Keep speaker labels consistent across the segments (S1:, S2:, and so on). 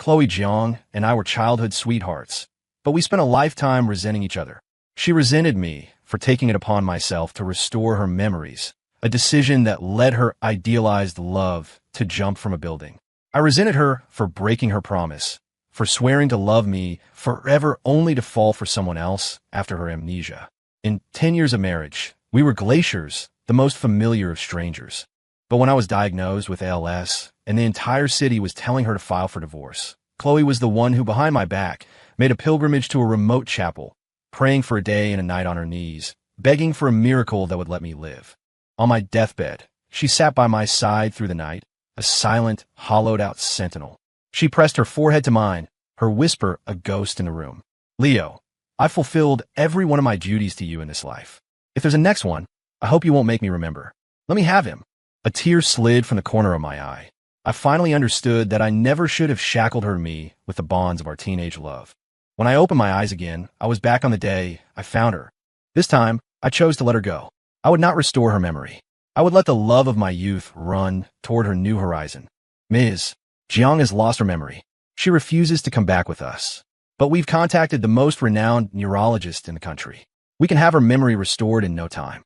S1: Chloe Jiang and I were childhood sweethearts, but we spent a lifetime resenting each other. She resented me for taking it upon myself to restore her memories, a decision that led her idealized love to jump from a building. I resented her for breaking her promise, for swearing to love me forever only to fall for someone else after her amnesia. In 10 years of marriage, we were glaciers, the most familiar of strangers. But when I was diagnosed with ALS, and the entire city was telling her to file for divorce, Chloe was the one who, behind my back, made a pilgrimage to a remote chapel, praying for a day and a night on her knees, begging for a miracle that would let me live. On my deathbed, she sat by my side through the night, a silent, hollowed-out sentinel. She pressed her forehead to mine, her whisper a ghost in the room. Leo, I've fulfilled every one of my duties to you in this life. If there's a next one, I hope you won't make me remember. Let me have him. A tear slid from the corner of my eye. I finally understood that I never should have shackled her to me with the bonds of our teenage love. When I opened my eyes again, I was back on the day I found her. This time, I chose to let her go. I would not restore her memory. I would let the love of my youth run toward her new horizon. Ms. Jiang has lost her memory. She refuses to come back with us. But we've contacted the most renowned neurologist in the country. We can have her memory restored in no time.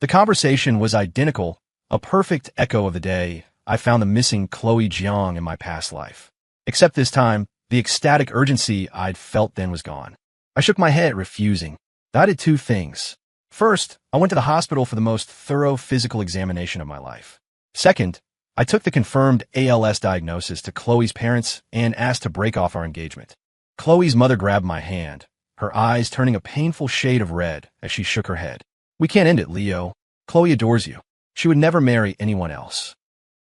S1: The conversation was identical, a perfect echo of the day I found the missing Chloe Jiang in my past life. Except this time, the ecstatic urgency I'd felt then was gone. I shook my head, refusing. I did two things. First, I went to the hospital for the most thorough physical examination of my life. Second, I took the confirmed ALS diagnosis to Chloe's parents and asked to break off our engagement. Chloe's mother grabbed my hand, her eyes turning a painful shade of red as she shook her head. We can't end it, Leo. Chloe adores you. She would never marry anyone else.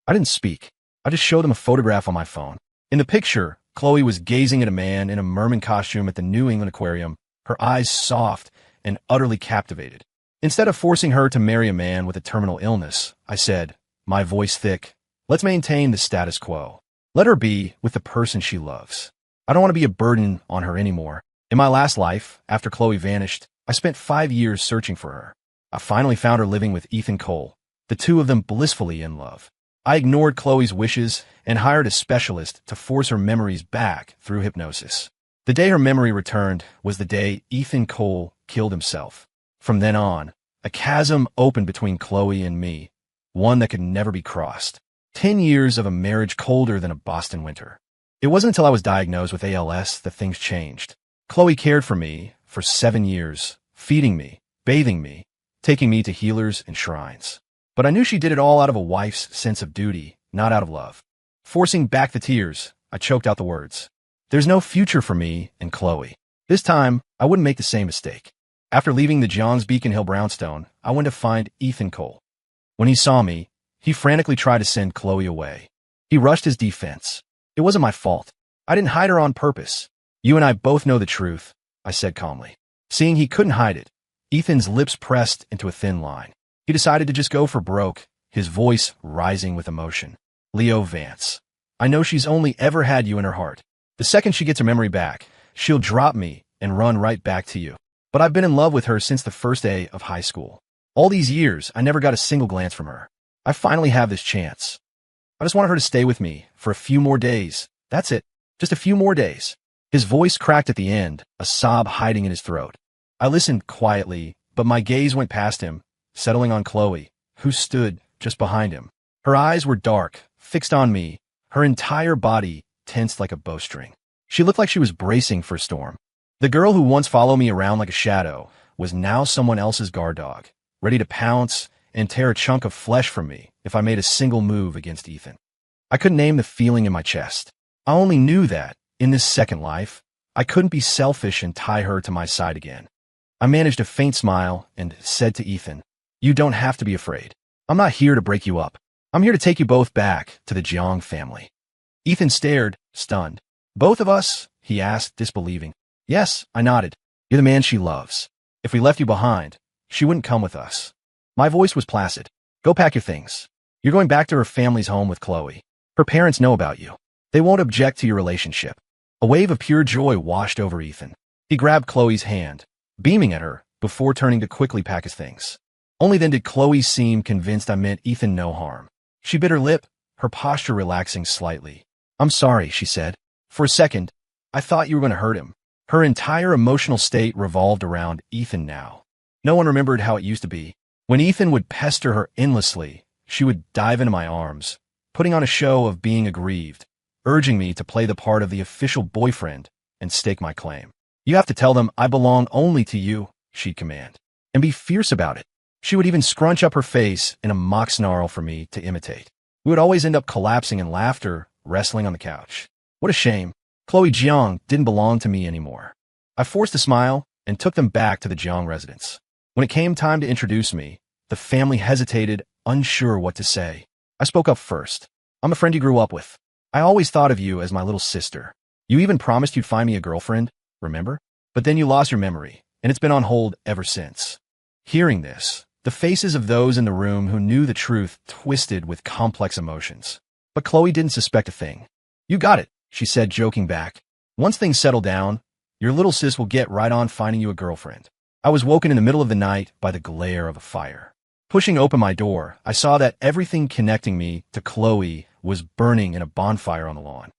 S1: I didn't speak. I just showed them a photograph on my phone. In the picture, Chloe was gazing at a man in a merman costume at the New England Aquarium, her eyes soft and utterly captivated. Instead of forcing her to marry a man with a terminal illness, I said, my voice thick, let's maintain the status quo. Let her be with the person she loves. I don't want to be a burden on her anymore. In my last life, after Chloe vanished, I spent 5 years searching for her. I finally found her living with Ethan Cole, the two of them blissfully in love. I ignored Chloe's wishes and hired a specialist to force her memories back through hypnosis. The day her memory returned was the day Ethan Cole killed himself. From then on, a chasm opened between Chloe and me, one that could never be crossed. 10 years of a marriage colder than a Boston winter. It wasn't until I was diagnosed with ALS that things changed. Chloe cared for me for 7 years, feeding me, bathing me, taking me to healers and shrines. But I knew she did it all out of a wife's sense of duty, not out of love. Forcing back the tears, I choked out the words. There's no future for me and Chloe. This time, I wouldn't make the same mistake. After leaving the Johns Beacon Hill brownstone, I went to find Ethan Cole. When he saw me, he frantically tried to send Chloe away. He rushed his defense. It wasn't my fault. I didn't hide her on purpose. You and I both know the truth, I said calmly. Seeing he couldn't hide it, Ethan's lips pressed into a thin line. He decided to just go for broke, his voice rising with emotion. Leo Vance, I know she's only ever had you in her heart. The second she gets her memory back, she'll drop me and run right back to you. But I've been in love with her since the first day of high school. All these years, I never got a single glance from her. I finally have this chance. I just wanted her to stay with me for a few more days. That's it. Just a few more days. His voice cracked at the end, a sob hiding in his throat. I listened quietly, but my gaze went past him, settling on Chloe, who stood just behind him. Her eyes were dark, fixed on me, her entire body tensed like a bowstring. She looked like she was bracing for a storm. The girl who once followed me around like a shadow was now someone else's guard dog, ready to pounce and tear a chunk of flesh from me if I made a single move against Ethan. I couldn't name the feeling in my chest. I only knew that, in this second life, I couldn't be selfish and tie her to my side again. I managed a faint smile and said to Ethan, you don't have to be afraid. I'm not here to break you up. I'm here to take you both back to the Jiang family. Ethan stared, stunned. Both of us? He asked, disbelieving. Yes, I nodded. You're the man she loves. If we left you behind, she wouldn't come with us. My voice was placid. Go pack your things. You're going back to her family's home with Chloe. Her parents know about you. They won't object to your relationship. A wave of pure joy washed over Ethan. He grabbed Chloe's hand, beaming at her, before turning to quickly pack his things. Only then did Chloe seem convinced I meant Ethan no harm. She bit her lip, her posture relaxing slightly. I'm sorry, she said. For a second, I thought you were going to hurt him. Her entire emotional state revolved around Ethan now. No one remembered how it used to be. When Ethan would pester her endlessly, she would dive into my arms, putting on a show of being aggrieved, urging me to play the part of the official boyfriend and stake my claim. You have to tell them I belong only to you, she'd command, and be fierce about it. She would even scrunch up her face in a mock snarl for me to imitate. We would always end up collapsing in laughter, wrestling on the couch. What a shame. Chloe Jiang didn't belong to me anymore. I forced a smile and took them back to the Jiang residence. When it came time to introduce me, the family hesitated, unsure what to say. I spoke up first. I'm a friend you grew up with. I always thought of you as my little sister. You even promised you'd find me a girlfriend, remember? But then you lost your memory, and it's been on hold ever since. Hearing this, the faces of those in the room who knew the truth twisted with complex emotions. But Chloe didn't suspect a thing. You got it, she said, joking back. Once things settle down, your little sis will get right on finding you a girlfriend. I was woken in the middle of the night by the glare of a fire. Pushing open my door, I saw that everything connecting me to Chloe was burning in a bonfire on the lawn.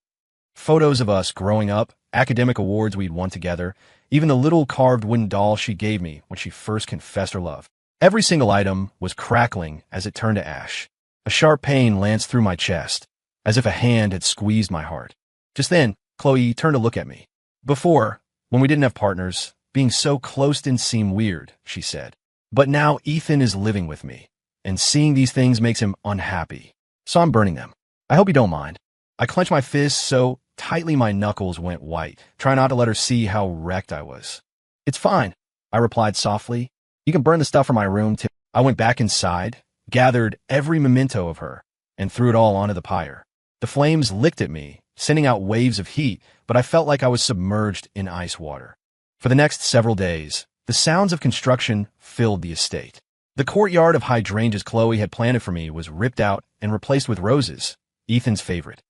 S1: Photos of us growing up, academic awards we'd won together, even the little carved wooden doll she gave me when she first confessed her love. Every single item was crackling as it turned to ash. A sharp pain lanced through my chest, as if a hand had squeezed my heart. Just then, Chloe turned to look at me. Before, when we didn't have partners, being so close didn't seem weird, she said. But now Ethan is living with me, and seeing these things makes him unhappy. So I'm burning them. I hope you don't mind. I clenched my fists so tightly my knuckles went white, trying not to let her see how wrecked I was. It's fine, I replied softly. You can burn the stuff from my room too. I went back inside, gathered every memento of her, and threw it all onto the pyre. The flames licked at me, sending out waves of heat, but I felt like I was submerged in ice water. For the next several days, the sounds of construction filled the estate. The courtyard of hydrangeas Chloe had planted for me was ripped out and replaced with roses, Ethan's favorite.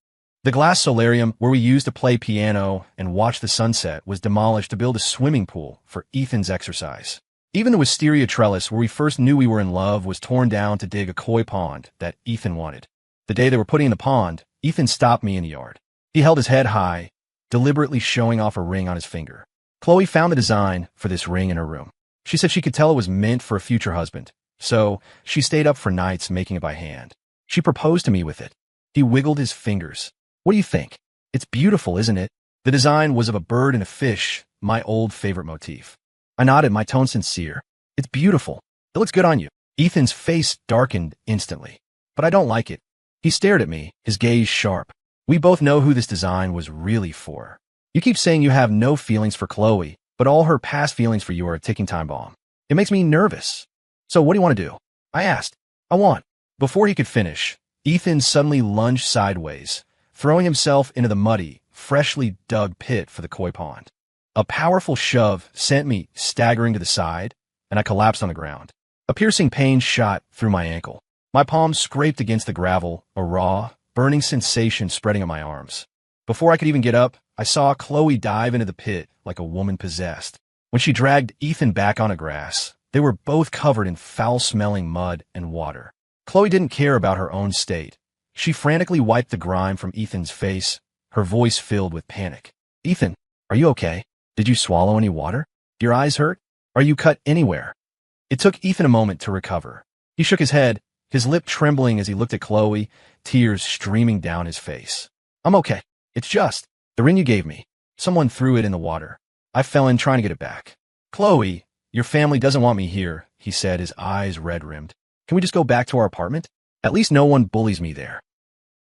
S1: The glass solarium where we used to play piano and watch the sunset was demolished to build a swimming pool for Ethan's exercise. Even the wisteria trellis where we first knew we were in love was torn down to dig a koi pond that Ethan wanted. The day they were putting in the pond, Ethan stopped me in the yard. He held his head high, deliberately showing off a ring on his finger. Chloe found the design for this ring in her room. She said she could tell it was meant for a future husband, so she stayed up for nights making it by hand. She proposed to me with it. He wiggled his fingers. What do you think? It's beautiful, isn't it? The design was of a bird and a fish, my old favorite motif. I nodded, my tone sincere. It's beautiful. It looks good on you. Ethan's face darkened instantly. But I don't like it. He stared at me, his gaze sharp. We both know who this design was really for. You keep saying you have no feelings for Chloe, but all her past feelings for you are a ticking time bomb. It makes me nervous. So what do you want to do? I asked. I want. Before he could finish, Ethan suddenly lunged sideways, throwing himself into the muddy, freshly dug pit for the koi pond. A powerful shove sent me staggering to the side, and I collapsed on the ground. A piercing pain shot through my ankle. My palms scraped against the gravel, a raw, burning sensation spreading on my arms. Before I could even get up, I saw Chloe dive into the pit like a woman possessed. When she dragged Ethan back onto grass, they were both covered in foul-smelling mud and water. Chloe didn't care about her own state. She frantically wiped the grime from Ethan's face, her voice filled with panic. Ethan, are you okay? Did you swallow any water? Do your eyes hurt? Are you cut anywhere? It took Ethan a moment to recover. He shook his head, his lip trembling as he looked at Chloe, tears streaming down his face. I'm okay. It's just the ring you gave me. Someone threw it in the water. I fell in trying to get it back. Chloe, your family doesn't want me here, he said, his eyes red-rimmed. Can we just go back to our apartment? At least no one bullies me there.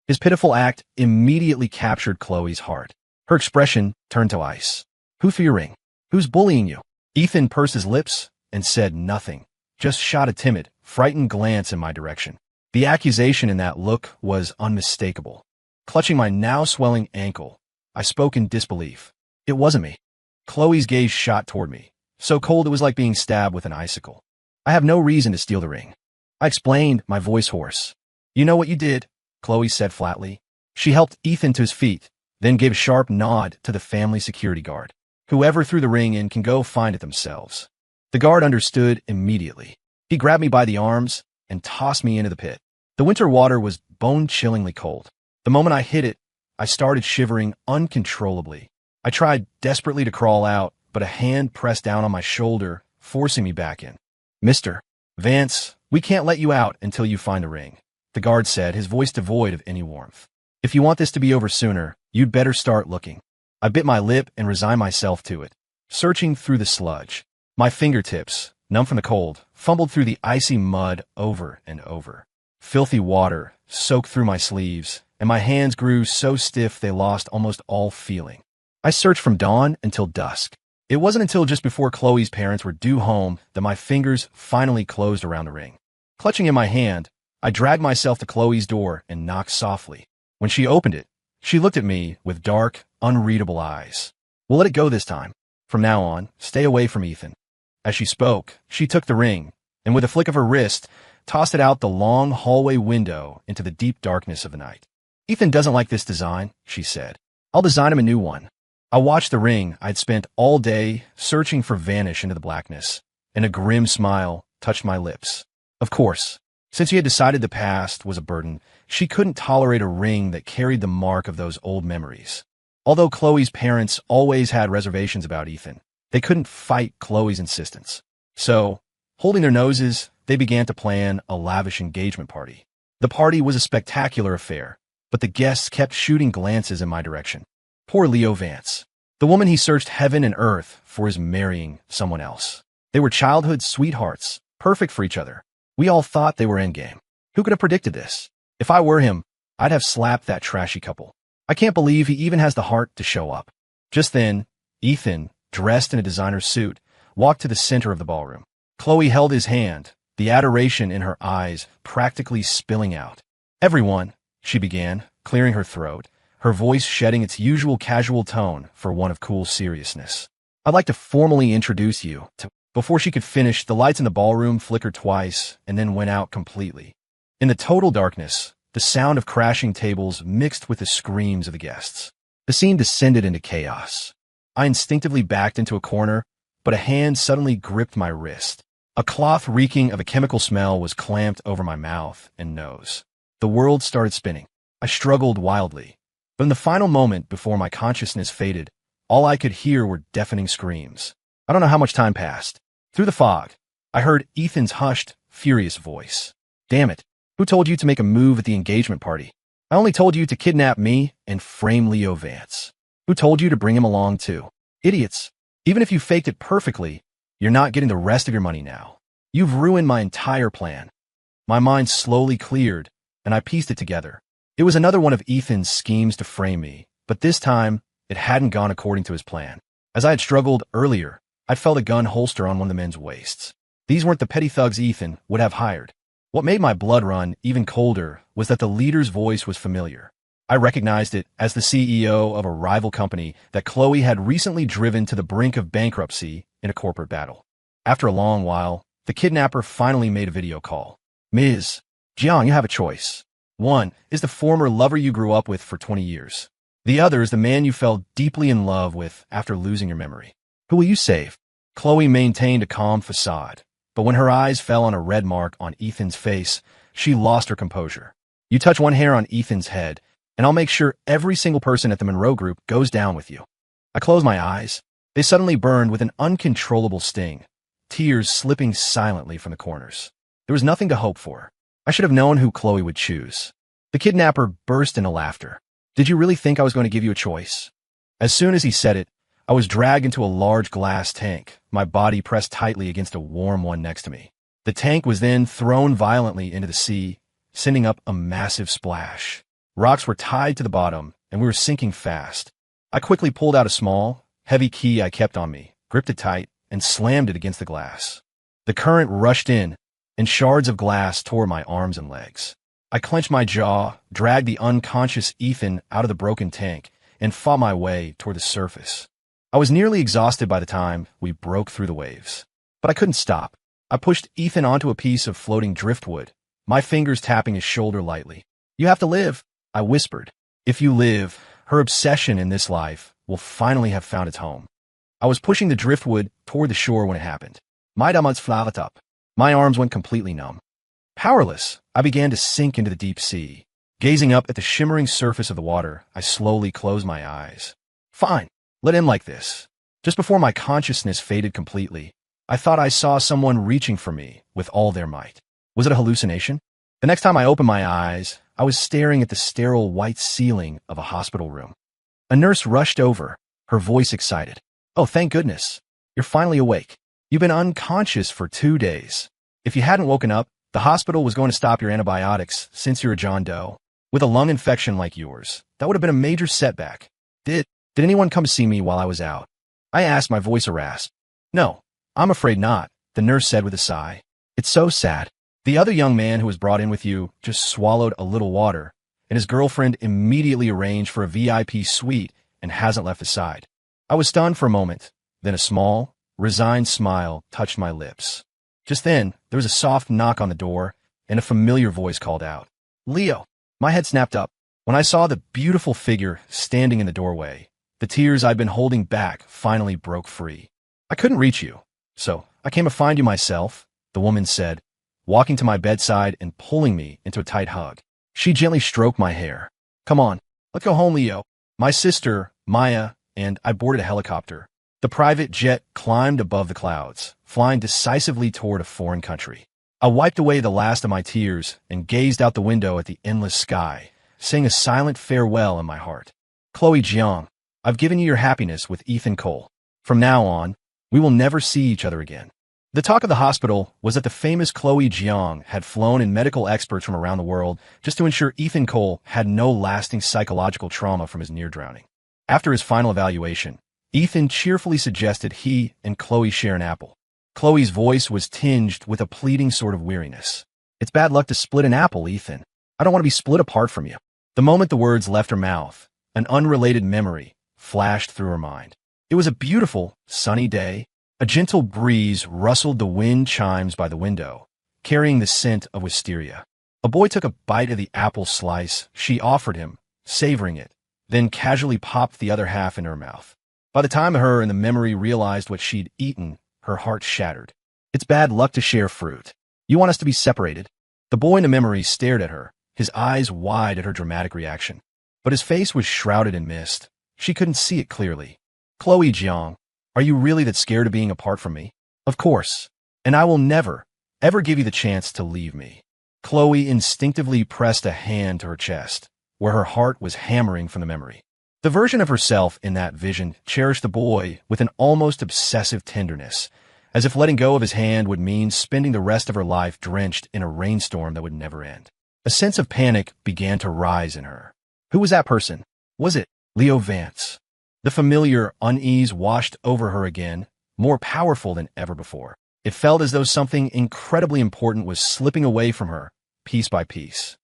S1: His pitiful act immediately captured Chloe's heart. Her expression turned to ice. Who threw your ring? Who's bullying you? Ethan pursed his lips and said nothing, just shot a timid, frightened glance in my direction. The accusation in that look was unmistakable. Clutching my now swelling ankle, I spoke in disbelief. It wasn't me. Chloe's gaze shot toward me, so cold it was like being stabbed with an icicle. I have no reason to steal the ring. I explained, my voice hoarse. You know what you did, Chloe said flatly. She helped Ethan to his feet, then gave a sharp nod to the family security guard. Whoever threw the ring in can go find it themselves. The guard understood immediately. He grabbed me by the arms and tossed me into the pit. The winter water was bone-chillingly cold. The moment I hit it, I started shivering uncontrollably. I tried desperately to crawl out, but a hand pressed down on my shoulder, forcing me back in. Mr. Vance, we can't let you out until you find a ring, the guard said, his voice devoid of any warmth. If you want this to be over sooner, you'd better start looking. I bit my lip and resigned myself to it, searching through the sludge. My fingertips, numb from the cold, fumbled through the icy mud over and over. Filthy water soaked through my sleeves, and my hands grew so stiff they lost almost all feeling. I searched from dawn until dusk. It wasn't until just before Chloe's parents were due home that my fingers finally closed around the ring. Clutching in my hand, I dragged myself to Chloe's door and knocked softly. When she opened it, she looked at me with dark, unreadable eyes. We'll let it go this time. From now on, stay away from Ethan. As she spoke, she took the ring, and with a flick of her wrist, tossed it out the long hallway window into the deep darkness of the night. Ethan doesn't like this design, she said. I'll design him a new one. I watched the ring I'd spent all day searching for vanish into the blackness, and a grim smile touched my lips. Of course, since she had decided the past was a burden, she couldn't tolerate a ring that carried the mark of those old memories. Although Chloe's parents always had reservations about Ethan, they couldn't fight Chloe's insistence. So, holding their noses, they began to plan a lavish engagement party. The party was a spectacular affair, but the guests kept shooting glances in my direction. Poor Leo Vance. The woman he searched heaven and earth for is marrying someone else. They were childhood sweethearts, perfect for each other. We all thought they were endgame. Who could have predicted this? If I were him, I'd have slapped that trashy couple. I can't believe he even has the heart to show up. Just then, Ethan, dressed in a designer suit, walked to the center of the ballroom. Chloe held his hand, the adoration in her eyes practically spilling out. Everyone, she began, clearing her throat, her voice shedding its usual casual tone for one of cool seriousness. I'd like to formally introduce you to... Before she could finish, the lights in the ballroom flickered twice and then went out completely. In the total darkness, the sound of crashing tables mixed with the screams of the guests. The scene descended into chaos. I instinctively backed into a corner, but a hand suddenly gripped my wrist. A cloth reeking of a chemical smell was clamped over my mouth and nose. The world started spinning. I struggled wildly, but in the final moment before my consciousness faded, all I could hear were deafening screams. I don't know how much time passed. Through the fog, I heard Ethan's hushed, furious voice. Damn it. Who told you to make a move at the engagement party? I only told you to kidnap me and frame Leo Vance. Who told you to bring him along too? Idiots. Even if you faked it perfectly, you're not getting the rest of your money now. You've ruined my entire plan. My mind slowly cleared, and I pieced it together. It was another one of Ethan's schemes to frame me, but this time, it hadn't gone according to his plan. As I had struggled earlier, I felt a gun holster on one of the men's waists. These weren't the petty thugs Ethan would have hired. What made my blood run even colder was that the leader's voice was familiar. I recognized it as the CEO of a rival company that Chloe had recently driven to the brink of bankruptcy in a corporate battle. After a long while, the kidnapper finally made a video call. Ms. Jiang, you have a choice. One is the former lover you grew up with for 20 years. The other is the man you fell deeply in love with after losing your memory. Who will you save? Chloe maintained a calm facade, but when her eyes fell on a red mark on Ethan's face, she lost her composure. You touch one hair on Ethan's head, and I'll make sure every single person at the Monroe Group goes down with you. I closed my eyes. They suddenly burned with an uncontrollable sting, tears slipping silently from the corners. There was nothing to hope for. I should have known who Chloe would choose. The kidnapper burst into laughter. Did you really think I was going to give you a choice? As soon as he said it, I was dragged into a large glass tank, my body pressed tightly against a warm one next to me. The tank was then thrown violently into the sea, sending up a massive splash. Rocks were tied to the bottom, and we were sinking fast. I quickly pulled out a small, heavy key I kept on me, gripped it tight, and slammed it against the glass. The current rushed in, and shards of glass tore my arms and legs. I clenched my jaw, dragged the unconscious Ethan out of the broken tank, and fought my way toward the surface. I was nearly exhausted by the time we broke through the waves. But I couldn't stop. I pushed Ethan onto a piece of floating driftwood, my fingers tapping his shoulder lightly. You have to live, I whispered. If you live, her obsession in this life will finally have found its home. I was pushing the driftwood toward the shore when it happened. My damals flavet up. My arms went completely numb. Powerless, I began to sink into the deep sea. Gazing up at the shimmering surface of the water, I slowly closed my eyes. Fine, let in like this. Just before my consciousness faded completely, I thought I saw someone reaching for me with all their might. Was it a hallucination? The next time I opened my eyes, I was staring at the sterile white ceiling of a hospital room. A nurse rushed over, her voice excited. "Oh, thank goodness. You're finally awake. You've been unconscious for 2 days. If you hadn't woken up, the hospital was going to stop your antibiotics since you're a John Doe. With a lung infection like yours, that would have been a major setback. Did anyone come see me while I was out?" I asked, my voice a rasp. "No, I'm afraid not," the nurse said with a sigh. "It's so sad. The other young man who was brought in with you just swallowed a little water, and his girlfriend immediately arranged for a VIP suite and hasn't left his side." I was stunned for a moment, then a small, resigned smile touched my lips. Just then, there was a soft knock on the door, and a familiar voice called out, "Leo." My head snapped up. When I saw the beautiful figure standing in the doorway, the tears I'd been holding back finally broke free. "I couldn't reach you, so I came to find you myself," the woman said, walking to my bedside and pulling me into a tight hug. She gently stroked my hair. "Come on, let's go home, Leo." My sister, Maya, and I boarded a helicopter. The private jet climbed above the clouds, flying decisively toward a foreign country. I wiped away the last of my tears and gazed out the window at the endless sky, saying a silent farewell in my heart. "Chloe Jiang, I've given you your happiness with Ethan Cole. From now on, we will never see each other again." The talk of the hospital was that the famous Chloe Jiang had flown in medical experts from around the world just to ensure Ethan Cole had no lasting psychological trauma from his near-drowning. After his final evaluation, Ethan cheerfully suggested he and Chloe share an apple. Chloe's voice was tinged with a pleading sort of weariness. "It's bad luck to split an apple, Ethan. I don't want to be split apart from you." The moment the words left her mouth, an unrelated memory flashed through her mind. It was a beautiful, sunny day. A gentle breeze rustled the wind chimes by the window, carrying the scent of wisteria. A boy took a bite of the apple slice she offered him, savoring it, then casually popped the other half into her mouth. By the time her and the memory realized what she'd eaten, her heart shattered. "It's bad luck to share fruit. You want us to be separated?" The boy in the memory stared at her, his eyes wide at her dramatic reaction. But his face was shrouded in mist. She couldn't see it clearly. "Chloe Jiang, are you really that scared of being apart from me?" "Of course. And I will never, ever give you the chance to leave me." Chloe instinctively pressed a hand to her chest, where her heart was hammering from the memory. The version of herself in that vision cherished the boy with an almost obsessive tenderness, as if letting go of his hand would mean spending the rest of her life drenched in a rainstorm that would never end. A sense of panic began to rise in her. Who was that person? Was it Leo Vance? The familiar unease washed over her again, more powerful than ever before. It felt as though something incredibly important was slipping away from her, piece by piece.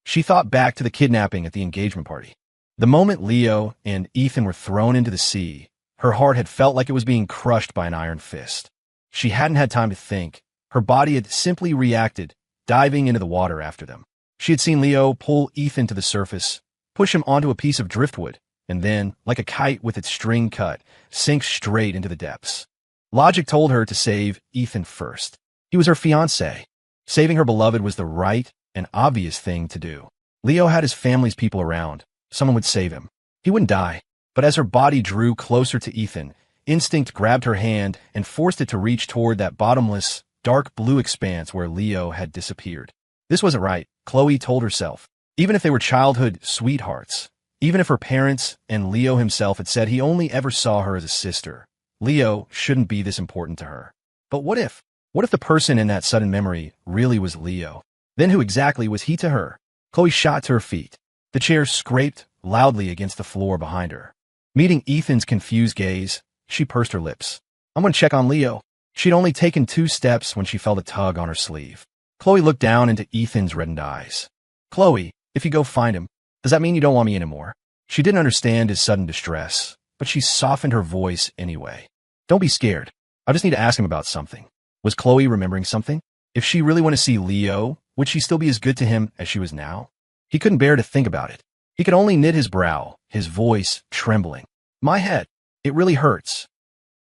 S1: She thought back to the kidnapping at the engagement party. The moment Leo and Ethan were thrown into the sea, her heart had felt like it was being crushed by an iron fist. She hadn't had time to think. Her body had simply reacted, diving into the water after them. She had seen Leo pull Ethan to the surface, push him onto a piece of driftwood, and then, like a kite with its string cut, sink straight into the depths. Logic told her to save Ethan first. He was her fiancé. Saving her beloved was the right and obvious thing to do. Leo had his family's people around. Someone would save him. He wouldn't die. But as her body drew closer to Ethan, instinct grabbed her hand and forced it to reach toward that bottomless, dark blue expanse where Leo had disappeared. This wasn't right, Chloe told herself. Even if they were childhood sweethearts, even if her parents and Leo himself had said he only ever saw her as a sister, Leo shouldn't be this important to her. But what if? What if the person in that sudden memory really was Leo? Then who exactly was he to her? Chloe shot to her feet. The chair scraped loudly against the floor behind her. Meeting Ethan's confused gaze, she pursed her lips. "I'm going to check on Leo." She'd only taken 2 steps when she felt a tug on her sleeve. Chloe looked down into Ethan's reddened eyes. "Chloe, if you go find him, does that mean you don't want me anymore?" She didn't understand his sudden distress, but she softened her voice anyway. "Don't be scared. I just need to ask him about something." Was Chloe remembering something? If she really wanted to see Leo, would she still be as good to him as she was now? He couldn't bear to think about it. He could only knit his brow, his voice trembling. "My head. It really hurts."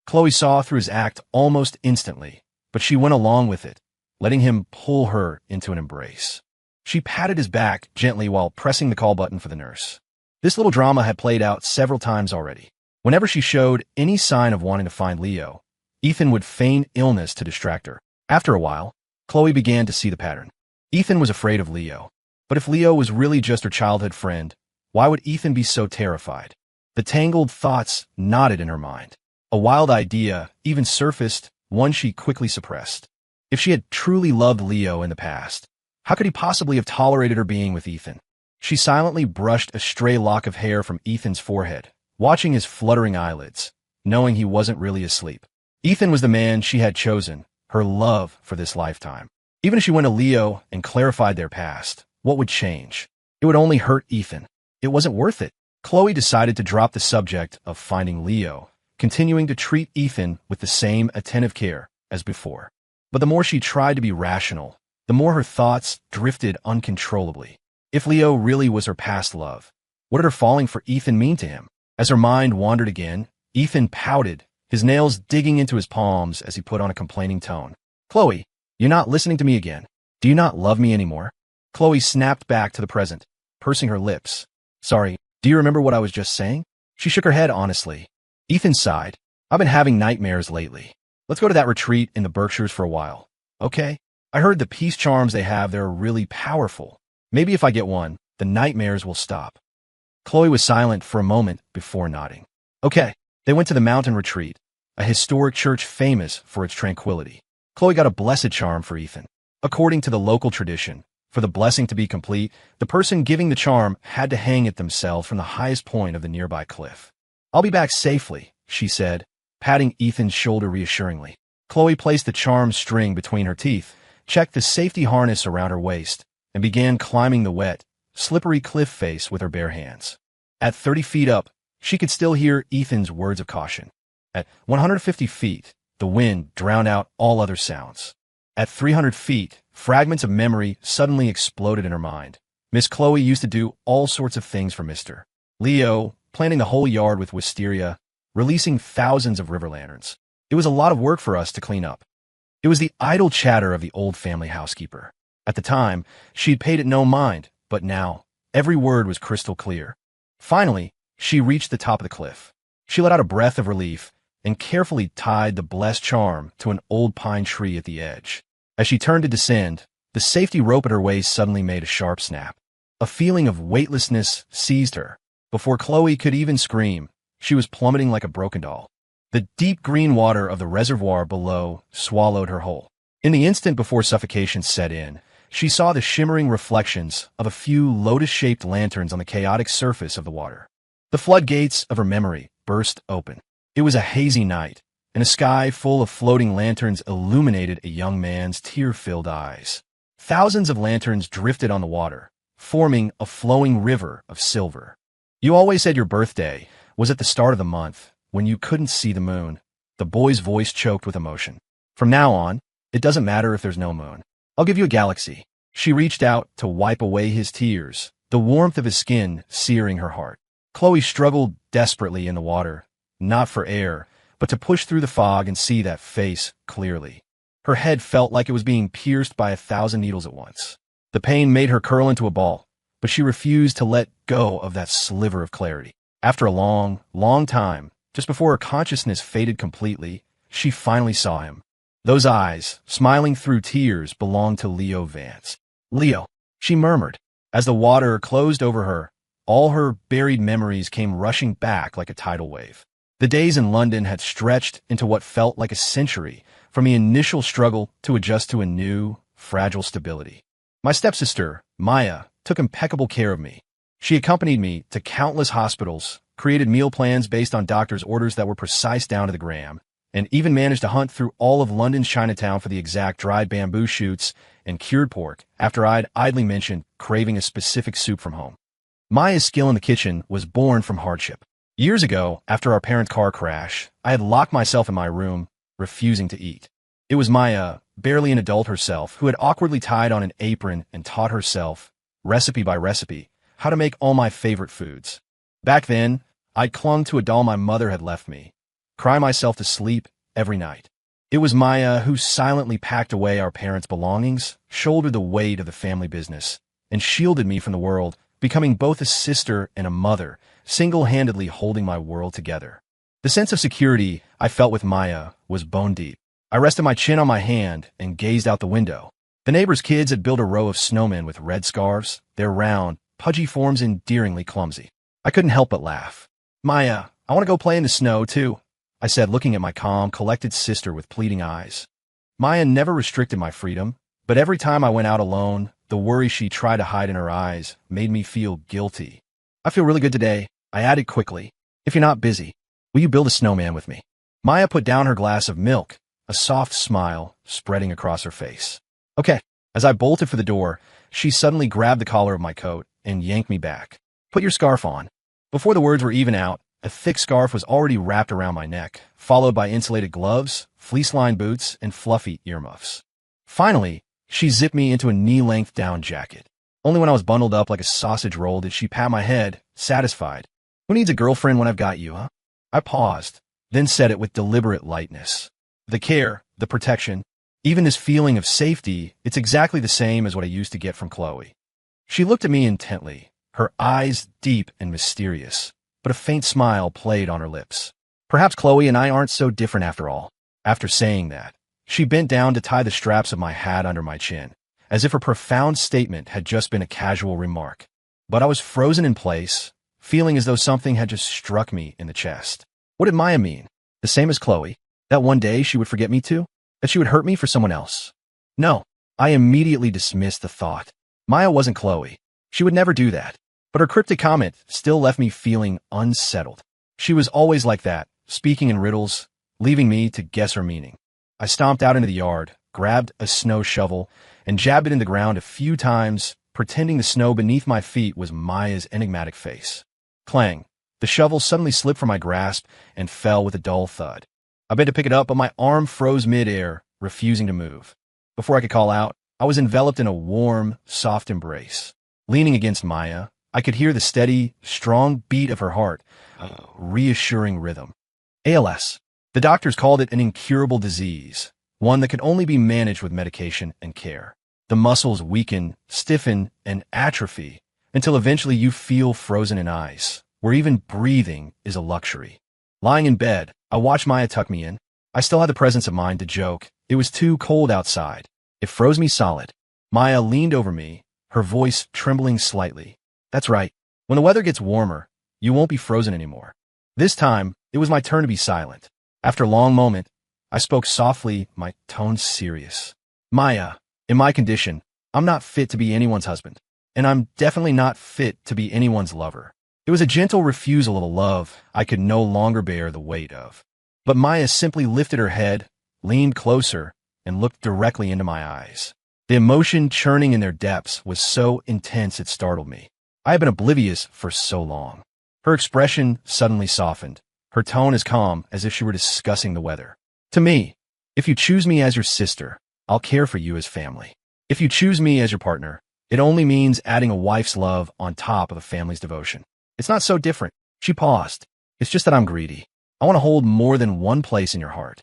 S1: Chloe saw through his act almost instantly, but she went along with it, letting him pull her into an embrace. She patted his back gently while pressing the call button for the nurse. This little drama had played out several times already. Whenever she showed any sign of wanting to find Leo, Ethan would feign illness to distract her. After a while, Chloe began to see the pattern. Ethan was afraid of Leo. But if Leo was really just her childhood friend, why would Ethan be so terrified? The tangled thoughts knotted in her mind. A wild idea even surfaced, one she quickly suppressed. If she had truly loved Leo in the past, how could he possibly have tolerated her being with Ethan? She silently brushed a stray lock of hair from Ethan's forehead, watching his fluttering eyelids, knowing he wasn't really asleep. Ethan was the man she had chosen, her love for this lifetime. Even if she went to Leo and clarified their past, what would change? It would only hurt Ethan. It wasn't worth it. Chloe decided to drop the subject of finding Leo, continuing to treat Ethan with the same attentive care as before. But the more she tried to be rational, the more her thoughts drifted uncontrollably. If Leo really was her past love, what did her falling for Ethan mean to him? As her mind wandered again, Ethan pouted, his nails digging into his palms as he put on a complaining tone. Chloe, you're not listening to me again. Do you not love me anymore? Chloe snapped back to the present, pursing her lips. Sorry, do you remember what I was just saying? She shook her head honestly. Ethan sighed. I've been having nightmares lately. Let's go to that retreat in the Berkshires for a while. Okay? I heard the peace charms they have there are really powerful. Maybe if I get one, the nightmares will stop. Chloe was silent for a moment before nodding. Okay. They went to the mountain retreat, a historic church famous for its tranquility. Chloe got a blessed charm for Ethan. According to the local tradition, for the blessing to be complete, the person giving the charm had to hang it themselves from the highest point of the nearby cliff. I'll be back safely, she said, patting Ethan's shoulder reassuringly. Chloe placed the charm string between her teeth, checked the safety harness around her waist, and began climbing the wet, slippery cliff face with her bare hands. At 30 feet up, she could still hear Ethan's words of caution. At 150 feet, the wind drowned out all other sounds. At 300 feet, fragments of memory suddenly exploded in her mind. Miss Chloe used to do all sorts of things for Mr. Leo, planting the whole yard with wisteria, releasing thousands of river lanterns. It was a lot of work for us to clean up. It was the idle chatter of the old family housekeeper. At the time, she'd paid it no mind, but now, every word was crystal clear. Finally, she reached the top of the cliff. She let out a breath of relief and carefully tied the blessed charm to an old pine tree at the edge. As she turned to descend, the safety rope at her waist suddenly made a sharp snap. A feeling of weightlessness seized her. Before Chloe could even scream, she was plummeting like a broken doll. The deep green water of the reservoir below swallowed her whole. In the instant before suffocation set in, she saw the shimmering reflections of a few lotus-shaped lanterns on the chaotic surface of the water. The floodgates of her memory burst open. It was a hazy night, and a sky full of floating lanterns illuminated a young man's tear-filled eyes. Thousands of lanterns drifted on the water, forming a flowing river of silver. You always said your birthday was at the start of the month, when you couldn't see the moon. The boy's voice choked with emotion. From now on, it doesn't matter if there's no moon. I'll give you a galaxy. She reached out to wipe away his tears, the warmth of his skin searing her heart. Chloe struggled desperately in the water, not for air, but to push through the fog and see that face clearly. Her head felt like it was being pierced by 1,000 needles at once. The pain made her curl into a ball, but she refused to let go of that sliver of clarity. After a long, long time, just before her consciousness faded completely, she finally saw him. Those eyes, smiling through tears, belonged to Leo Vance. Leo, she murmured. As the water closed over her, all her buried memories came rushing back like a tidal wave. The days in London had stretched into what felt like a century, from the initial struggle to adjust to a new, fragile stability. My stepsister, Maya, took impeccable care of me. She accompanied me to countless hospitals, created meal plans based on doctors' orders that were precise down to the gram, and even managed to hunt through all of London's Chinatown for the exact dried bamboo shoots and cured pork after I'd idly mentioned craving a specific soup from home. Maya's skill in the kitchen was born from hardship. Years ago, after our parents' car crash, I had locked myself in my room, refusing to eat. It was Maya, barely an adult herself, who had awkwardly tied on an apron and taught herself, recipe by recipe, how to make all my favorite foods. Back then, I'd clung to a doll my mother had left me, cry myself to sleep every night. It was Maya who silently packed away our parents' belongings, shouldered the weight of the family business, and shielded me from the world, becoming both a sister and a mother, single-handedly holding my world together. The sense of security I felt with Maya was bone deep. I rested my chin on my hand and gazed out the window. The neighbors' kids had built a row of snowmen with red scarves, their round, pudgy forms endearingly clumsy. I couldn't help but laugh. "Maya, I want to go play in the snow, too," I said, looking at my calm, collected sister with pleading eyes. Maya never restricted my freedom, but every time I went out alone, the worry she tried to hide in her eyes made me feel guilty. "I feel really good today," I added quickly. "If you're not busy, will you build a snowman with me?" Maya put down her glass of milk, a soft smile spreading across her face. "Okay." As I bolted for the door, she suddenly grabbed the collar of my coat and yanked me back. "Put your scarf on." Before the words were even out, a thick scarf was already wrapped around my neck, followed by insulated gloves, fleece-lined boots, and fluffy earmuffs. Finally, she zipped me into a knee-length down jacket. Only when I was bundled up like a sausage roll did she pat my head, satisfied. "Who needs a girlfriend when I've got you, huh?" I paused, then said it with deliberate lightness. "The care, the protection, even this feeling of safety, it's exactly the same as what I used to get from Chloe." She looked at me intently, her eyes deep and mysterious, but a faint smile played on her lips. "Perhaps Chloe and I aren't so different after all." After saying that, she bent down to tie the straps of my hat under my chin, as if her profound statement had just been a casual remark. But I was frozen in place, feeling as though something had just struck me in the chest. What did Maya mean? The same as Chloe? That one day she would forget me too? That she would hurt me for someone else? No, I immediately dismissed the thought. Maya wasn't Chloe. She would never do that. But her cryptic comment still left me feeling unsettled. She was always like that, speaking in riddles, leaving me to guess her meaning. I stomped out into the yard, grabbed a snow shovel, and jabbed it in the ground a few times, pretending the snow beneath my feet was Maya's enigmatic face. Clang! The shovel suddenly slipped from my grasp and fell with a dull thud. I bent to pick it up, but my arm froze mid-air, refusing to move. Before I could call out, I was enveloped in a warm, soft embrace. Leaning against Maya, I could hear the steady, strong beat of her heart, a reassuring rhythm. ALS. The doctors called it an incurable disease, one that could only be managed with medication and care. The muscles weaken, stiffen, and atrophy until eventually you feel frozen in ice, where even breathing is a luxury. Lying in bed, I watched Maya tuck me in. I still had the presence of mind to joke. It was too cold outside. It froze me solid. Maya leaned over me, her voice trembling slightly. "That's right. When the weather gets warmer, you won't be frozen anymore." This time, it was my turn to be silent. After a long moment, I spoke softly, my tone serious. "Maya, in my condition, I'm not fit to be anyone's husband, and I'm definitely not fit to be anyone's lover." It was a gentle refusal of a love I could no longer bear the weight of. But Maya simply lifted her head, leaned closer, and looked directly into my eyes. The emotion churning in their depths was so intense it startled me. I had been oblivious for so long. Her expression suddenly softened, her tone as calm as if she were discussing the weather. "To me, if you choose me as your sister, I'll care for you as family. If you choose me as your partner, it only means adding a wife's love on top of a family's devotion. It's not so different." She paused. "It's just that I'm greedy. I want to hold more than one place in your heart."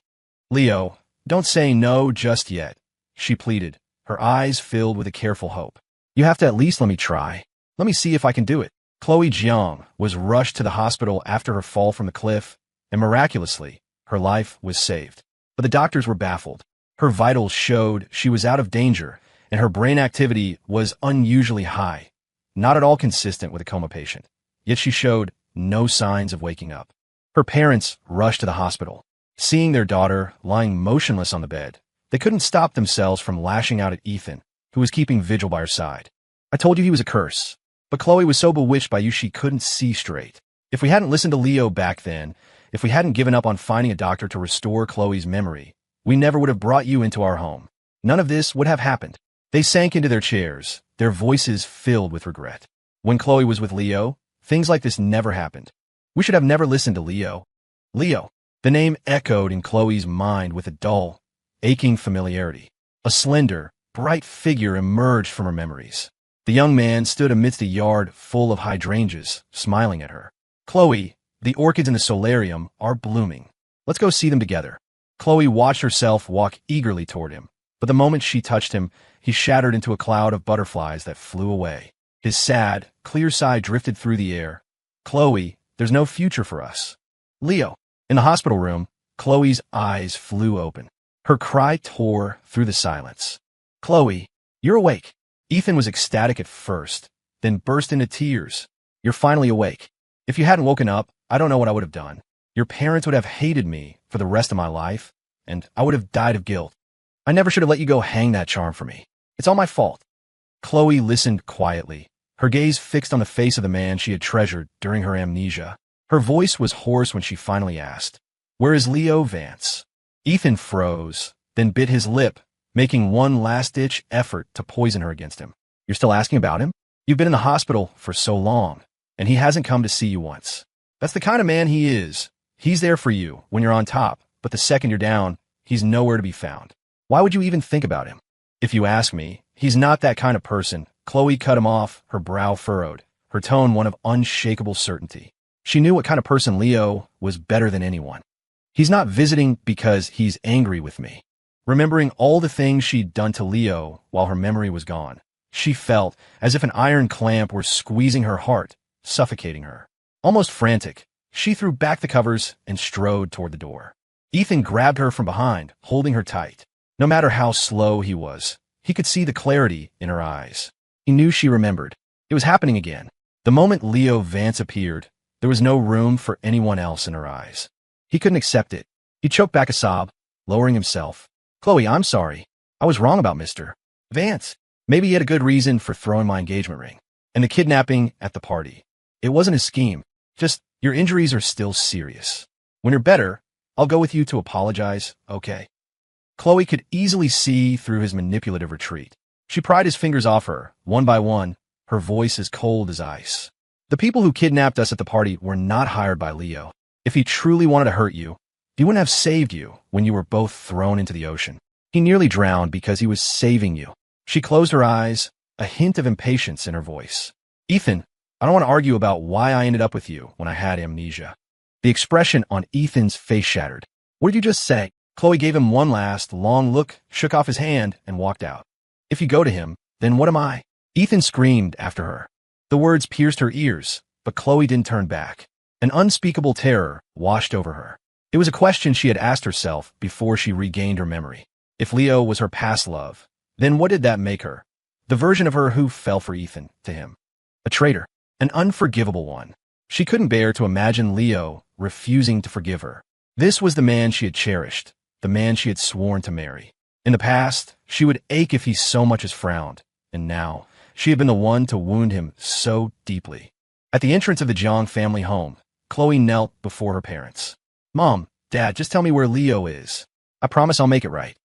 S1: "Leo, don't say no just yet," she pleaded, her eyes filled with a careful hope. "You have to at least let me try. Let me see if I can do it." Chloe Jiang was rushed to the hospital after her fall from the cliff, and miraculously, her life was saved. But the doctors were baffled. Her vitals showed she was out of danger, and her brain activity was unusually high, not at all consistent with a coma patient. Yet she showed no signs of waking up. Her parents rushed to the hospital. Seeing their daughter lying motionless on the bed, they couldn't stop themselves from lashing out at Ethan, who was keeping vigil by her side. "I told you he was a curse." But Chloe was so bewitched by you she couldn't see straight. If we hadn't listened to Leo back then, if we hadn't given up on finding a doctor to restore Chloe's memory, we never would have brought you into our home. None of this would have happened. They sank into their chairs, their voices filled with regret. When Chloe was with Leo, things like this never happened. We should have never listened to Leo. Leo. The name echoed in Chloe's mind with a dull, aching familiarity. A slender, bright figure emerged from her memories. The young man stood amidst a yard full of hydrangeas, smiling at her. "Chloe, the orchids in the solarium are blooming. Let's go see them together." Chloe watched herself walk eagerly toward him, but the moment she touched him, he shattered into a cloud of butterflies that flew away. His sad, clear sigh drifted through the air. Chloe, there's no future for us. Leo. In the hospital room, Chloe's eyes flew open. Her cry tore through the silence. Chloe, you're awake. Ethan was ecstatic at first, then burst into tears. You're finally awake. If you hadn't woken up, I don't know what I would have done. Your parents would have hated me for the rest of my life, and I would have died of guilt. I never should have let you go hang that charm for me. It's all my fault. Chloe listened quietly, her gaze fixed on the face of the man she had treasured during her amnesia. Her voice was hoarse when she finally asked, "Where is Leo Vance?" Ethan froze, then bit his lip, making one last-ditch effort to poison her against him. You're still asking about him? You've been in the hospital for so long, and he hasn't come to see you once. That's the kind of man he is. He's there for you when you're on top, but the second you're down, he's nowhere to be found. Why would you even think about him? If you ask me, he's not that kind of person. Chloe cut him off, her brow furrowed, her tone one of unshakable certainty. She knew what kind of person Leo was better than anyone. He's not visiting because he's angry with me. Remembering all the things she'd done to Leo while her memory was gone, she felt as if an iron clamp were squeezing her heart, suffocating her. Almost frantic, she threw back the covers and strode toward the door. Ethan grabbed her from behind, holding her tight. No matter how slow he was, he could see the clarity in her eyes. He knew she remembered. It was happening again. The moment Leo Vance appeared, there was no room for anyone else in her eyes. He couldn't accept it. He choked back a sob, lowering himself. Chloe, I'm sorry. I was wrong about Mr. Vance. Maybe he had a good reason for throwing my engagement ring. And the kidnapping at the party. It wasn't his scheme. Just, your injuries are still serious. When you're better, I'll go with you to apologize, okay? Chloe could easily see through his manipulative retreat. She pried his fingers off her, one by one, her voice as cold as ice. The people who kidnapped us at the party were not hired by Leo. If he truly wanted to hurt you, he wouldn't have saved you when you were both thrown into the ocean. He nearly drowned because he was saving you. She closed her eyes, a hint of impatience in her voice. Ethan, I don't want to argue about why I ended up with you when I had amnesia. The expression on Ethan's face shattered. What did you just say? Chloe gave him one last, long look, shook off his hand, and walked out. If you go to him, then what am I? Ethan screamed after her. The words pierced her ears, but Chloe didn't turn back. An unspeakable terror washed over her. It was a question she had asked herself before she regained her memory. If Leo was her past love, then what did that make her? The version of her who fell for Ethan, to him. A traitor. An unforgivable one. She couldn't bear to imagine Leo refusing to forgive her. This was the man she had cherished, the man she had sworn to marry. In the past, she would ache if he so much as frowned, and now, she had been the one to wound him so deeply. At the entrance of the Jiang family home, Chloe knelt before her parents. Mom, Dad, just tell me where Leo is. I promise I'll make it right.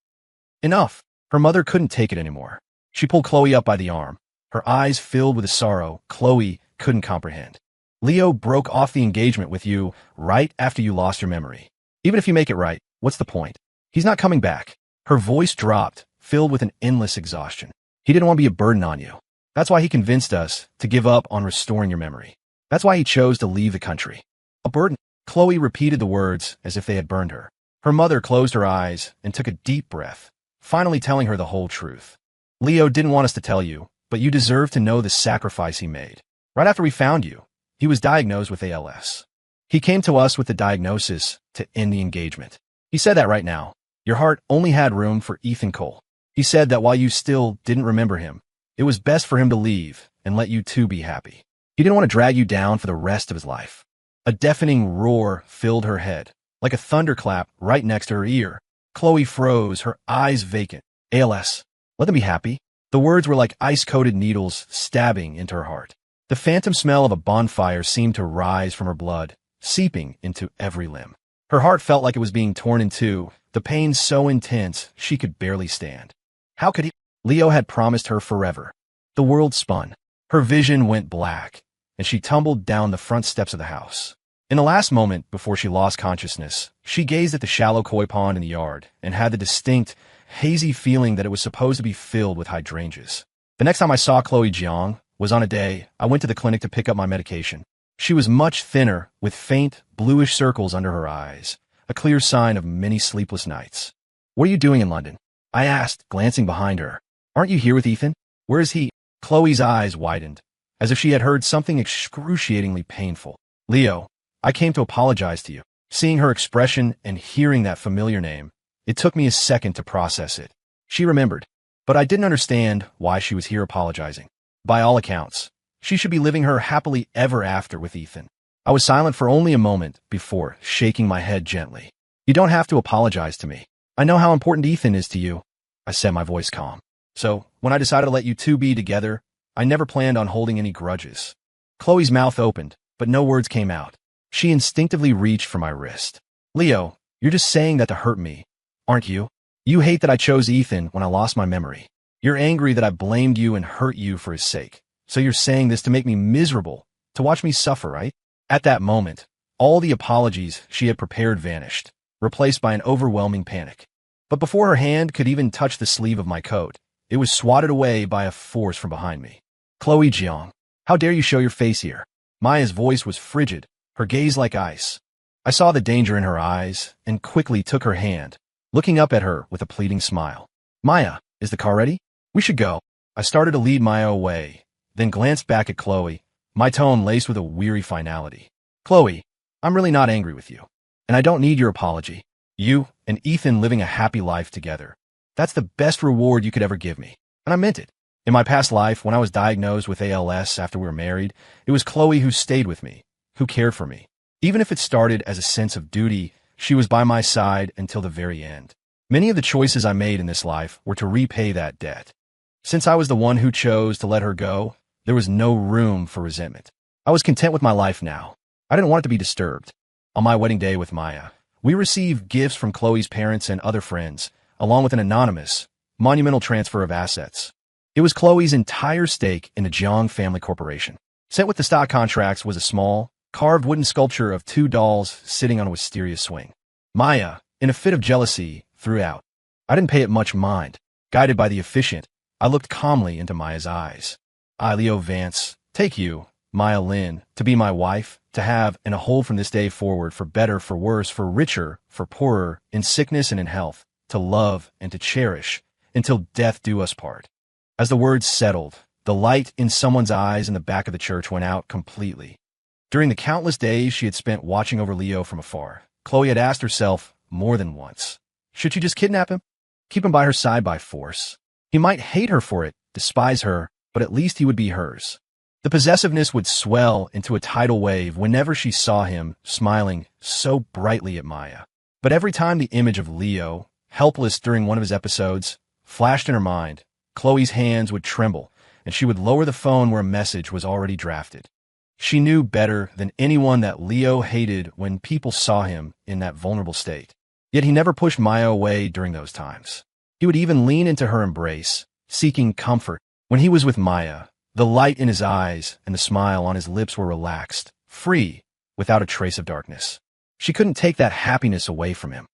S1: Enough. Her mother couldn't take it anymore. She pulled Chloe up by the arm. Her eyes filled with a sorrow Chloe couldn't comprehend. Leo broke off the engagement with you right after you lost your memory. Even if you make it right, what's the point? He's not coming back. Her voice dropped, filled with an endless exhaustion. He didn't want to be a burden on you. That's why he convinced us to give up on restoring your memory. That's why he chose to leave the country. A burden. Chloe repeated the words as if they had burned her. Her mother closed her eyes and took a deep breath, finally telling her the whole truth. Leo didn't want us to tell you, but you deserve to know the sacrifice he made. Right after we found you, he was diagnosed with ALS. He came to us with the diagnosis to end the engagement. He said that right now. Your heart only had room for Ethan Cole. He said that while you still didn't remember him, it was best for him to leave and let you two be happy. He didn't want to drag you down for the rest of his life. A deafening roar filled her head, like a thunderclap right next to her ear. Chloe froze, her eyes vacant. ALS. Let them be happy. The words were like ice-coated needles stabbing into her heart. The phantom smell of a bonfire seemed to rise from her blood, seeping into every limb. Her heart felt like it was being torn in two, the pain so intense she could barely stand. How could he? Leo had promised her forever. The world spun. Her vision went black, and she tumbled down the front steps of the house. In the last moment before she lost consciousness, she gazed at the shallow koi pond in the yard and had the distinct, hazy feeling that it was supposed to be filled with hydrangeas. The next time I saw Chloe Jiang was on a day I went to the clinic to pick up my medication. She was much thinner, with faint, bluish circles under her eyes, a clear sign of many sleepless nights. What are you doing in London? I asked, glancing behind her. Aren't you here with Ethan? Where is he? Chloe's eyes widened, as if she had heard something excruciatingly painful. Leo, I came to apologize to you. Seeing her expression and hearing that familiar name, it took me a second to process it. She remembered, but I didn't understand why she was here apologizing. By all accounts, she should be living her happily ever after with Ethan. I was silent for only a moment before shaking my head gently. You don't have to apologize to me. I know how important Ethan is to you. I said, my voice calm. So, when I decided to let you two be together, I never planned on holding any grudges. Chloe's mouth opened, but no words came out. She instinctively reached for my wrist. Leo, you're just saying that to hurt me, aren't you? You hate that I chose Ethan when I lost my memory. You're angry that I blamed you and hurt you for his sake. So you're saying this to make me miserable, to watch me suffer, right? At that moment, all the apologies she had prepared vanished, replaced by an overwhelming panic. But before her hand could even touch the sleeve of my coat, it was swatted away by a force from behind me. Chloe Jiang, how dare you show your face here? Maya's voice was frigid, her gaze like ice. I saw the danger in her eyes and quickly took her hand, looking up at her with a pleading smile. Maya, is the car ready? We should go. I started to lead Maya away, then glanced back at Chloe, my tone laced with a weary finality. Chloe, I'm really not angry with you, and I don't need your apology. You and Ethan living a happy life together. That's the best reward you could ever give me, and I meant it. In my past life, when I was diagnosed with ALS after we were married, it was Chloe who stayed with me, who cared for me. Even if it started as a sense of duty, she was by my side until the very end. Many of the choices I made in this life were to repay that debt. Since I was the one who chose to let her go, there was no room for resentment. I was content with my life now. I didn't want it to be disturbed. On my wedding day with Maya, we received gifts from Chloe's parents and other friends, along with an anonymous, monumental transfer of assets. It was Chloe's entire stake in the Jiang family corporation. Sent with the stock contracts was a small, carved wooden sculpture of two dolls sitting on a wisteria swing. Maya, in a fit of jealousy, threw out. I didn't pay it much mind. Guided by the efficient, I looked calmly into Maya's eyes. I, Leo Vance, take you, Maya Lin, to be my wife, to have and to hold from this day forward for better, for worse, for richer, for poorer, in sickness and in health, to love and to cherish, until death do us part. As the words settled, the light in someone's eyes in the back of the church went out completely. During the countless days she had spent watching over Leo from afar, Chloe had asked herself more than once, should she just kidnap him? Keep him by her side by force? He might hate her for it, despise her, but at least he would be hers. The possessiveness would swell into a tidal wave whenever she saw him smiling so brightly at Maya. But every time the image of Leo, helpless during one of his episodes, flashed in her mind, Chloe's hands would tremble, and she would lower the phone where a message was already drafted. She knew better than anyone that Leo hated when people saw him in that vulnerable state. Yet he never pushed Maya away during those times. He would even lean into her embrace, seeking comfort. When he was with Maya, the light in his eyes and the smile on his lips were relaxed, free, without a trace of darkness. She couldn't take that happiness away from him.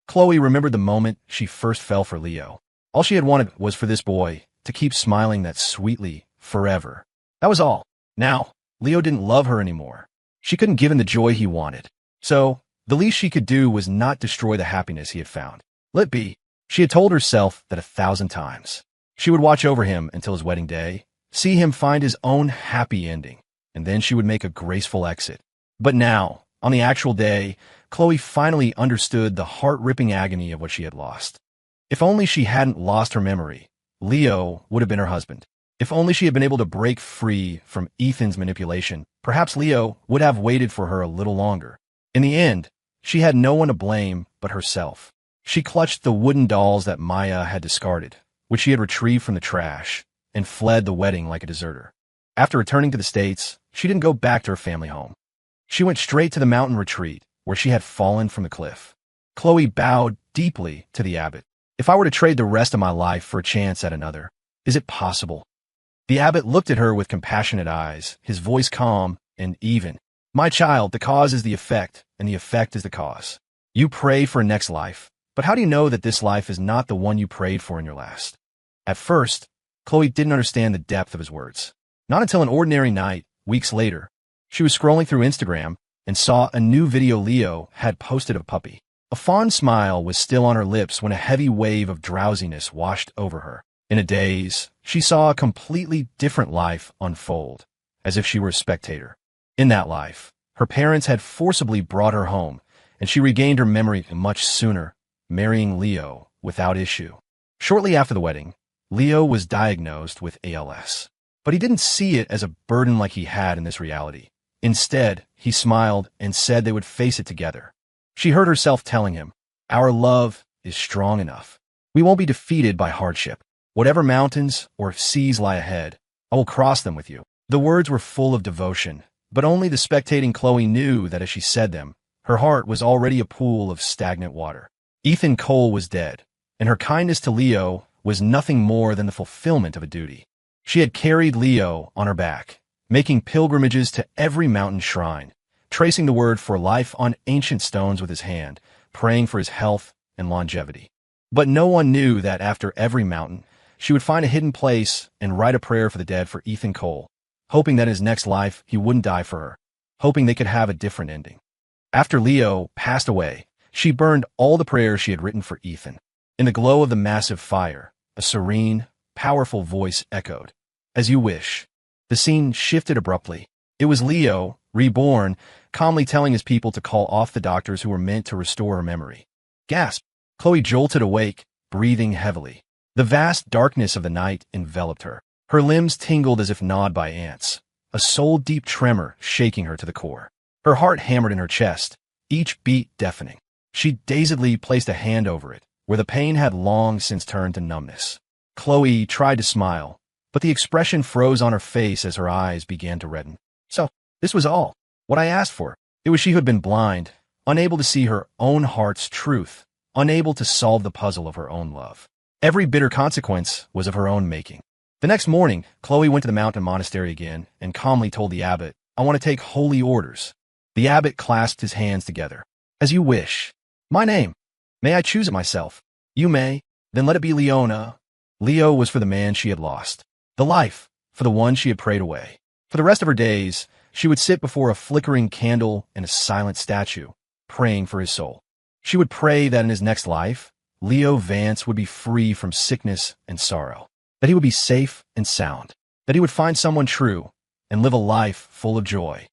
S1: Chloe remembered the moment she first fell for Leo. All she had wanted was for this boy to keep smiling that sweetly, forever. That was all. Now, Leo didn't love her anymore. She couldn't give him the joy he wanted. So, the least she could do was not destroy the happiness he had found. Let be. She had told herself that 1,000 times. She would watch over him until his wedding day, see him find his own happy ending, and then she would make a graceful exit. But now, on the actual day, Chloe finally understood the heart-ripping agony of what she had lost. If only she hadn't lost her memory, Leo would have been her husband. If only she had been able to break free from Ethan's manipulation, perhaps Leo would have waited for her a little longer. In the end, she had no one to blame but herself. She clutched the wooden dolls that Maya had discarded, which she had retrieved from the trash, and fled the wedding like a deserter. After returning to the States, she didn't go back to her family home. She went straight to the mountain retreat, where she had fallen from the cliff. Chloe bowed deeply to the abbot. If I were to trade the rest of my life for a chance at another, is it possible? The abbot looked at her with compassionate eyes, his voice calm and even. My child, the cause is the effect, and the effect is the cause. You pray for a next life, but how do you know that this life is not the one you prayed for in your last? At first, Chloe didn't understand the depth of his words. Not until an ordinary night, weeks later, she was scrolling through Instagram and saw a new video Leo had posted of a puppy. A fond smile was still on her lips when a heavy wave of drowsiness washed over her. In a daze, she saw a completely different life unfold, as if she were a spectator. In that life, her parents had forcibly brought her home, and she regained her memory much sooner, marrying Leo without issue. Shortly after the wedding, Leo was diagnosed with ALS, but he didn't see it as a burden like he had in this reality. Instead, he smiled and said they would face it together. She heard herself telling him, "Our love is strong enough. We won't be defeated by hardship. Whatever mountains or seas lie ahead, I will cross them with you." The words were full of devotion, but only the spectating Chloe knew that as she said them, her heart was already a pool of stagnant water. Ethan Cole was dead, and her kindness to Leo was nothing more than the fulfillment of a duty. She had carried Leo on her back, making pilgrimages to every mountain shrine, tracing the word for life on ancient stones with his hand, praying for his health and longevity. But no one knew that after every mountain, she would find a hidden place and write a prayer for the dead for Ethan Cole, hoping that in his next life he wouldn't die for her, hoping they could have a different ending. After Leo passed away, she burned all the prayers she had written for Ethan. In the glow of the massive fire, a serene, powerful voice echoed, "As you wish." The scene shifted abruptly. It was Leo, reborn, calmly telling his people to call off the doctors who were meant to restore her memory. Gasp! Chloe jolted awake, breathing heavily. The vast darkness of the night enveloped her. Her limbs tingled as if gnawed by ants, a soul-deep tremor shaking her to the core. Her heart hammered in her chest, each beat deafening. She dazedly placed a hand over it, where the pain had long since turned to numbness. Chloe tried to smile, but the expression froze on her face as her eyes began to redden. "So, this was all what I asked for." It was she who had been blind, unable to see her own heart's truth, unable to solve the puzzle of her own love. Every bitter consequence was of her own making. The next morning, Chloe went to the mountain monastery again and calmly told the abbot, "I want to take holy orders." The abbot clasped his hands together. "As you wish. My name. May I choose it myself?" "You may. Then let it be Leona." Leo was for the man she had lost. The life, for the one she had prayed away. For the rest of her days, she would sit before a flickering candle and a silent statue, praying for his soul. She would pray that in his next life, Leo Vance would be free from sickness and sorrow, that he would be safe and sound, that he would find someone true and live a life full of joy.